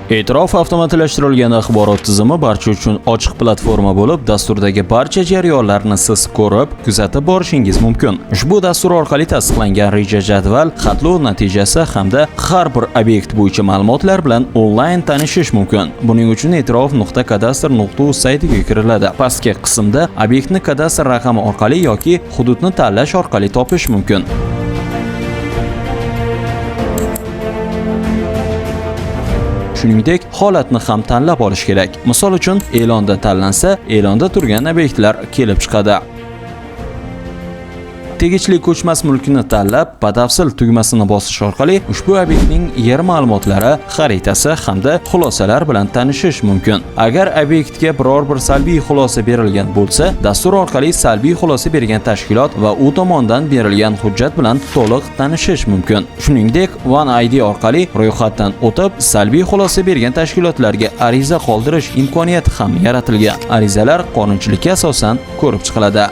E'tirof avtomatlashtirilgan axborot tizimi barcha uchun ochiq platforma bo'lib, dasturdagi barcha jarayonlarni siz ko'rib, kuzatib borishingiz mumkin. Ushbu dastur orqali tasdiqlangan reja jadval, xatlov natijasi hamda har bir obyekt bo'yicha ma'lumotlar bilan onlayn tanishish mumkin. Buning uchun e'tirof.kadastr.uz saytiga kiriladi. Pastki qismda obyektni kadastr raqami orqali yoki hududni tanlash orqali topish mumkin. Shuningdek, holatni ham tanlab olish kerak. Misol uchun, e'londa tanlansa, e'londa turgan obyektlar kelib chiqadi. Tegishli ko'chmas mulkni tanlab, batafsil tugmasini bosish orqali ushbu obyektning yer ma'lumotlari, xaritasi hamda xulosalar bilan tanishish mumkin. Agar obyektga biror bir salbiy xulosa berilgan bo'lsa, dastur orqali salbiy xulosa bergan tashkilot va u tomonidan berilgan hujjat bilan to'liq tanishish mumkin. Shuningdek, OneID orqali ro'yxatdan o'tib, salbiy xulosa bergan tashkilotlarga ariza qoldirish imkoniyati ham yaratilgan. Arizalar qonunchilikka asosan ko'rib chiqiladi.